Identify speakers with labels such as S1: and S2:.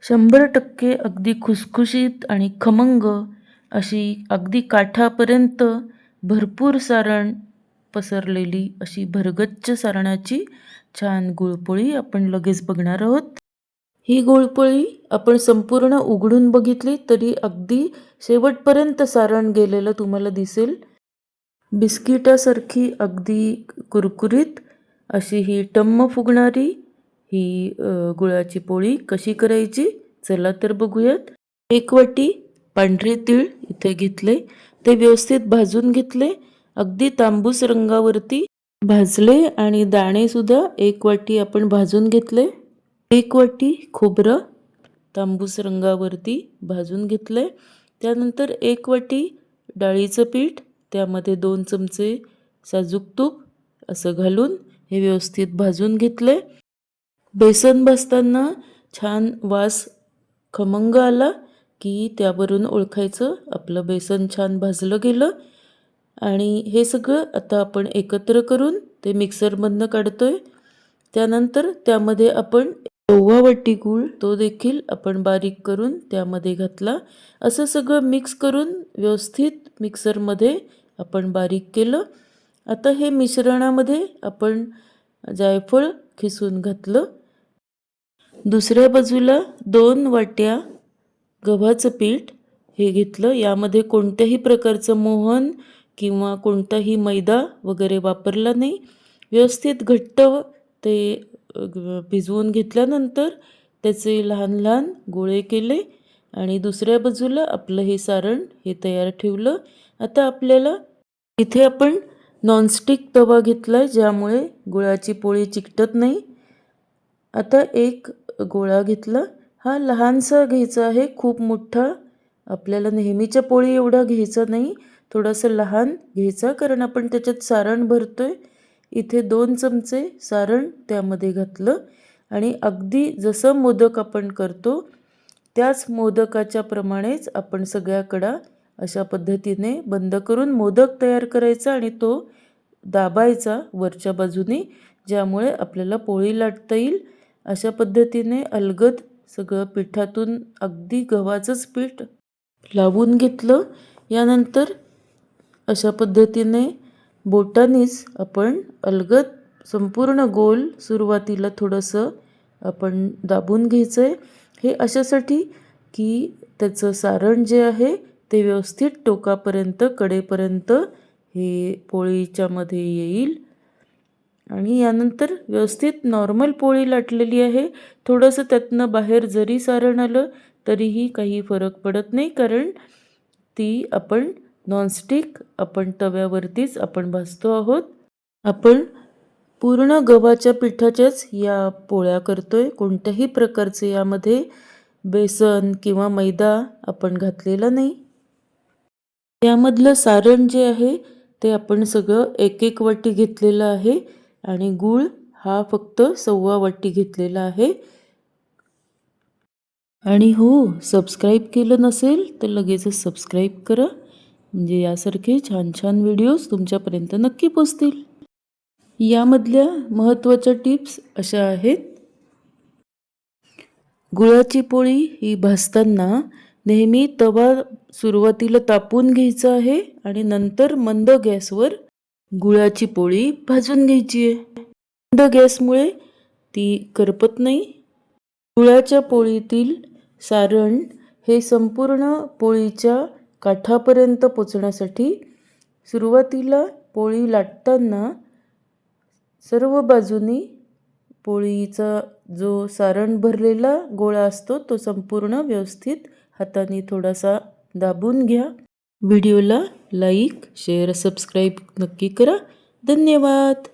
S1: 100% अगदी खुसखुशीत आणि खमंग अशी अगदी काठापर्यंत भरपूर सारण पसरलेली अशी भरगच्च सारणाची छान गुळपोळी आपण लगेच बघणार आहोत. ही गुळपोळी आपण संपूर्ण उघडून बघितली तरी अगदी शेवटपर्यंत सारण गेलेलं तुम्हाला दिसेल. बिस्किटासारखी अगदी कुरकुरीत अशी ही टम्म फुगणारी ही गुळाची पोळी कशी करायची चला तर बघूयात. 1 वाटी पांढरे तीळ इथे घेतले, ते व्यवस्थित भाजून घेतले, अगदी तांबूस रंगावरती भाजले आणि दाणे सुद्धा 1 वाटी आपण भाजून घेतले. 1 वाटी खोबरं तांबूस रंगावरती भाजून घेतले. त्यानंतर 1 वाटी डाळीचं पीठ, त्यामध्ये 2 चमचे साजूक तूप असं घालून हे व्यवस्थित भाजून घेतले. बेसन भाजताना छान वास खमंग आला की त्यावरून ओळखायचं आपलं बेसन छान भाजलं गेलं. आणि हे सगळं आता आपण एकत्र करून ते मिक्सरमधनं काढतोय. त्यानंतर त्यामध्ये आपण 1 वाटी गूळ तो देखील आपण बारीक करून त्यामध्ये घातला. असं सगळं मिक्स करून व्यवस्थित मिक्सरमध्ये आपण बारीक केलं. आता हे मिश्रणामध्ये आपण जायफळ खिसून घातलं. दुसऱ्या बाजूला 2 वाट्या गव्हाचं पीठ हे घेतलं. यामध्ये कोणत्याही प्रकारचं मोहन किंवा कोणताही मैदा वगैरे वापरला नाही. व्यवस्थित घट्ट ते भिजवून घेतल्यानंतर त्याचे लहान लहान गोळे केले आणि दुसऱ्या बाजूला आपलं हे सारण हे तयार ठेवलं. आता आपल्याला इथे आपण नॉनस्टिक तवा घेतला ज्यामुळे गुळाची पोळी चिकटत नाही. आता एक गोळा घेतला, हा लहानसा घ्यायचा आहे, खूप मोठा आपल्याला नेहमीच्या पोळी एवढा घ्यायचा नाही, थोडासा लहान घ्यायचा कारण आपण त्याच्यात सारण भरतोय. इथे 2 चमचे सारण त्यामध्ये घातलं आणि अगदी जसं मोदक आपण करतो त्याच मोदकाच्या प्रमाणेच आपण सगळ्या कडा अशा पद्धतीने बंद करून मोदक तयार करायचा आणि तो दाबायचा वरच्या बाजूने, ज्यामुळे आपल्याला पोळी लाटता येईल. अशा पद्धतीने अलगद सगळं पिठातून अगदी गव्हाचंच पीठ लावून घेतलं. यानंतर अशा पद्धतीने बोटानीच आपण अलगद संपूर्ण गोल सुरुवातीला थोडंसं आपण दाबून घ्यायचं आहे. हे अशासाठी की त्याचं सारण जे आहे ते व्यवस्थित टोकापर्यंत कडेपर्यंत हे पोळीच्यामध्ये येईल. आणि यानंतर व्यवस्थित नॉर्मल पोळी लाटलेली आहे. थोडंसं त्यातनं बाहेर जरी सारण आलं तरीही काही फरक पडत नाही कारण ती आपण नॉनस्टिक आपण तव्यावरतीच आपण भाजतो आहोत. आपण पूर्ण गव्हाच्या पिठाच्याच या पोळ्या करतोय. कोणत्याही प्रकारचे यामध्ये बेसन किंवा मैदा आपण घातलेला नाही. यामधलं सारण जे आहे ते आपण सगळं 1 वाटी घेतलेलं आहे आणि गूळ हा फक्त 1.25 वाटी घेतलेला आहे. आणि हो, सबस्क्राईब केलं नसेल तर लगेचच सबस्क्राईब करा, म्हणजे यासारखे छान छान व्हिडिओज तुमच्यापर्यंत नक्की पोचतील. यामधल्या महत्त्वाच्या टिप्स अशा आहेत. गुळाची पोळी ही भाजताना नेहमी तवा सुरुवातीला तापून घ्यायचा आहे आणि नंतर मंद गॅसवर गुळाची पोळी भाजून घ्यायची आहे. मंद गॅसमुळे ती करपत नाही. गुळाच्या पोळीतील सारण हे संपूर्ण पोळीच्या काठापर्यंत पोचण्यासाठी सुरुवातीला पोळी लाटताना सर्व बाजूनी पोळीचा जो सारण भरलेला गोळा असतो तो संपूर्ण व्यवस्थित हाताने थोडासा दाबून घ्या. व्हिडिओला लाईक, शेअर, सबस्क्राईब नक्की करा. धन्यवाद.